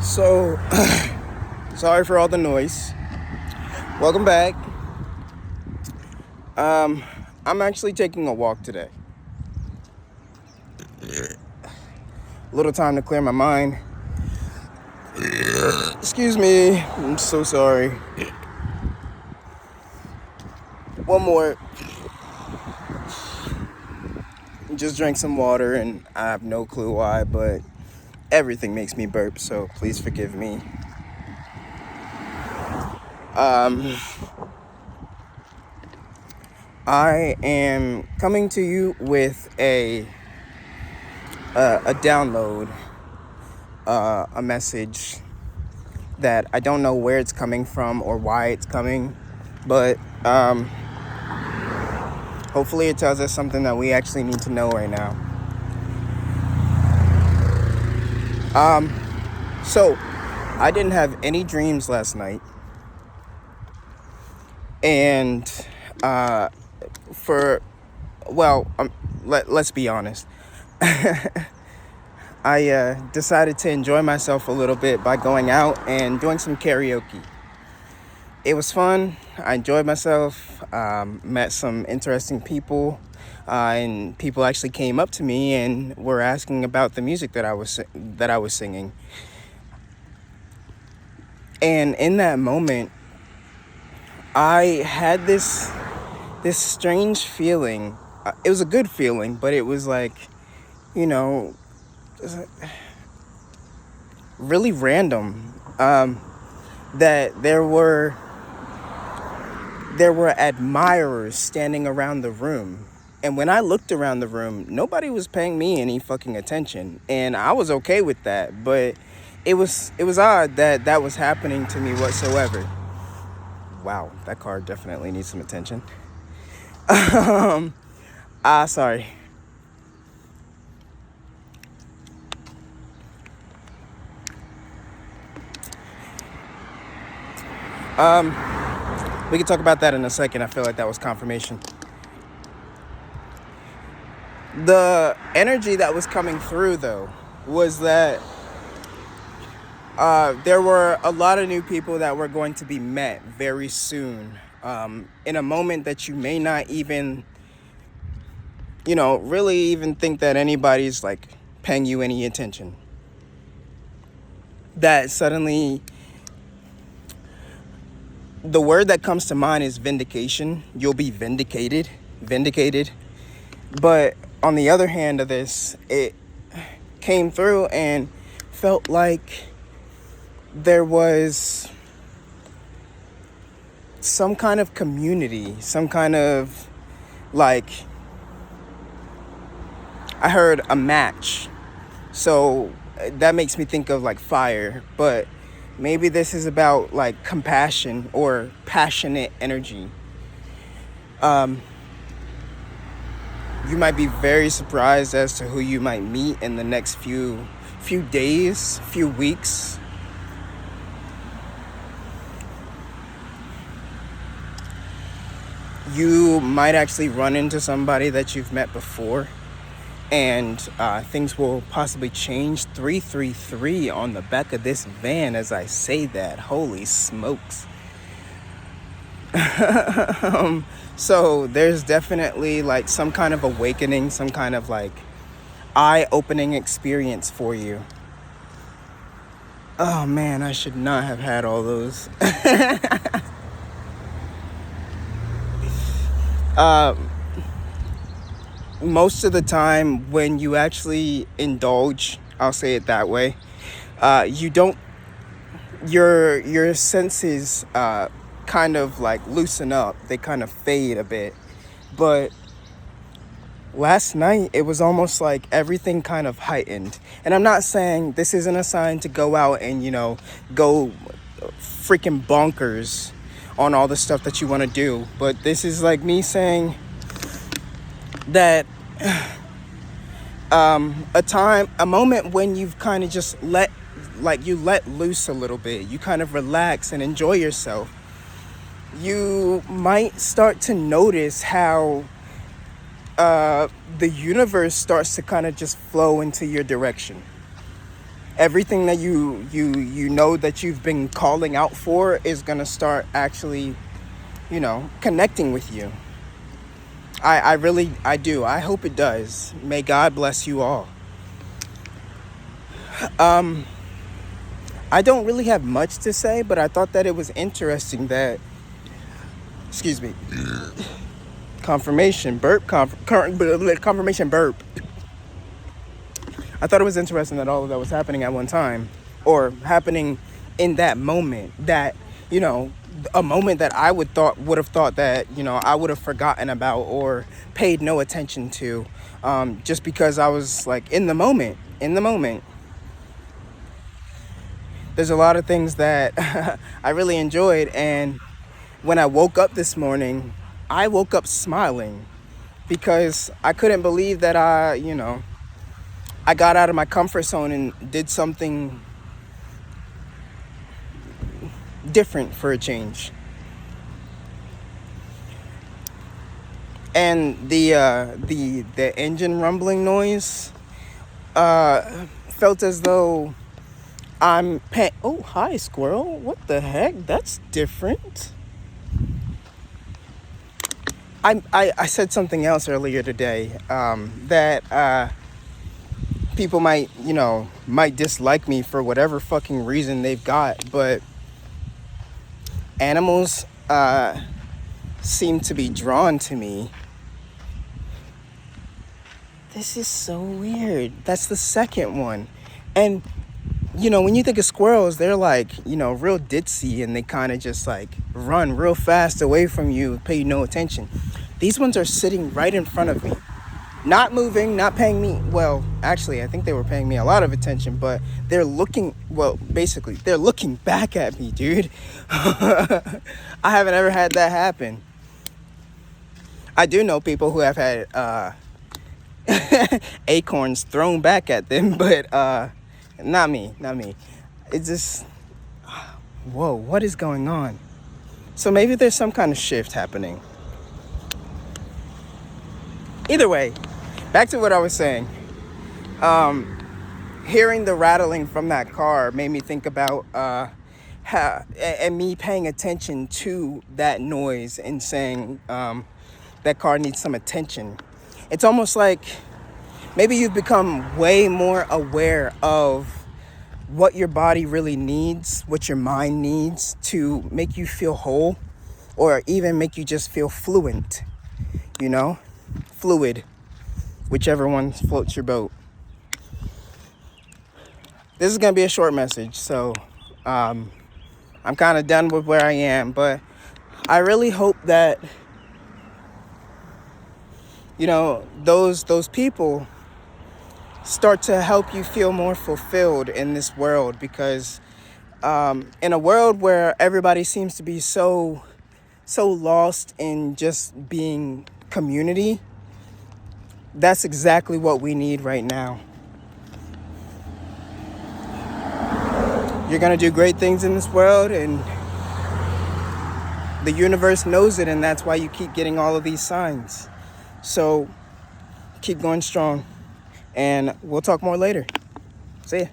So, sorry for all the noise. Welcome back. I'm actually taking a walk today. A little time to clear my mind. Excuse me. I'm so sorry. One more. Just drank some water and I have no clue why, but everything makes me burp, so please forgive me. I am coming to you with a download, a message that I don't know where it's coming from or why it's coming, but hopefully it tells us something that we actually need to know right now. So I didn't have any dreams last night, and for well, let's be honest. I decided to enjoy myself a little bit by going out and doing some karaoke. It was fun. I enjoyed myself. Met some interesting people, and people actually came up to me and were asking about the music that I was singing. And in that moment, I had this strange feeling. It was a good feeling, but it was like, you know, really random. That there were admirers standing around the room. And when I looked around the room, nobody was paying me any fucking attention. And I was okay with that. But it was odd that that was happening to me whatsoever. Wow, that car definitely needs some attention. Sorry. We can talk about that in a second. I feel like that was confirmation. The energy that was coming through, though, was that there were a lot of new people that were going to be met very soon, in a moment that you may not even, really even think that anybody's like paying you any attention. That suddenly, the word that comes to mind is vindication. You'll be vindicated. But on the other hand of this, it came through and felt like there was some kind of community, some kind of, like, I heard a match. So that makes me think of like fire, but maybe this is about like compassion or passionate energy. You might be very surprised as to who you might meet in the next few days, few weeks. You might actually run into somebody that you've met before, and things will possibly change. 333 on the back of this van as I say that. Holy smokes. So there's definitely like some kind of awakening, some kind of like eye-opening experience for you. Oh man, I should not have had all those. Most of the time when you actually indulge, I'll say it that way, you don't, your senses kind of like loosen up, they kind of fade a bit. But last night it was almost like everything kind of heightened. And I'm not saying this isn't a sign to go out and go freaking bonkers on all the stuff that you want to do, but this is like me saying that a moment when you've kind of just let loose a little bit, you kind of relax and enjoy yourself. You might start to notice how the universe starts to kind of just flow into your direction. everything that you know that you've been calling out for is gonna start actually, connecting with you. I really, I do. I hope it does. May God bless you all. I don't really have much to say, but I thought that it was interesting that, excuse me, confirmation burp. I thought it was interesting that all of that was happening at one time, or happening in that moment. That, a moment that I would have thought that, I would have forgotten about or paid no attention to, just because I was like in the moment. In the moment, there's a lot of things that I really enjoyed, and when I woke up this morning, I woke up smiling because I couldn't believe that I got out of my comfort zone and did something different for a change. And the engine rumbling noise felt as though oh, hi, squirrel. What the heck? That's different. I said something else earlier today, that people might dislike me for whatever fucking reason they've got, but animals seem to be drawn to me. This is so weird. That's the second one. And when you think of squirrels, they're like, real ditzy, and they kind of just like run real fast away from you, pay no attention. These ones are sitting right in front of me, not moving, not paying me. Well, actually, I think they were paying me a lot of attention, but they're looking back at me, dude. I haven't ever had that happen. I do know people who have had acorns thrown back at them, but not me. It's just, whoa, what is going on? So maybe there's some kind of shift happening. Either way, back to what I was saying. Hearing the rattling from that car made me think about and me paying attention to that noise and saying that car needs some attention. It's almost like maybe you've become way more aware of what your body really needs, what your mind needs to make you feel whole, or even make you just feel fluent, fluid, whichever one floats your boat. This is going to be a short message, so I'm kind of done with where I am, but I really hope that, those people start to help you feel more fulfilled in this world, because in a world where everybody seems to be so lost in just being community, that's exactly what we need right now. You're gonna do great things in this world, and the universe knows it, and that's why you keep getting all of these signs. So keep going strong, and we'll talk more later. See ya.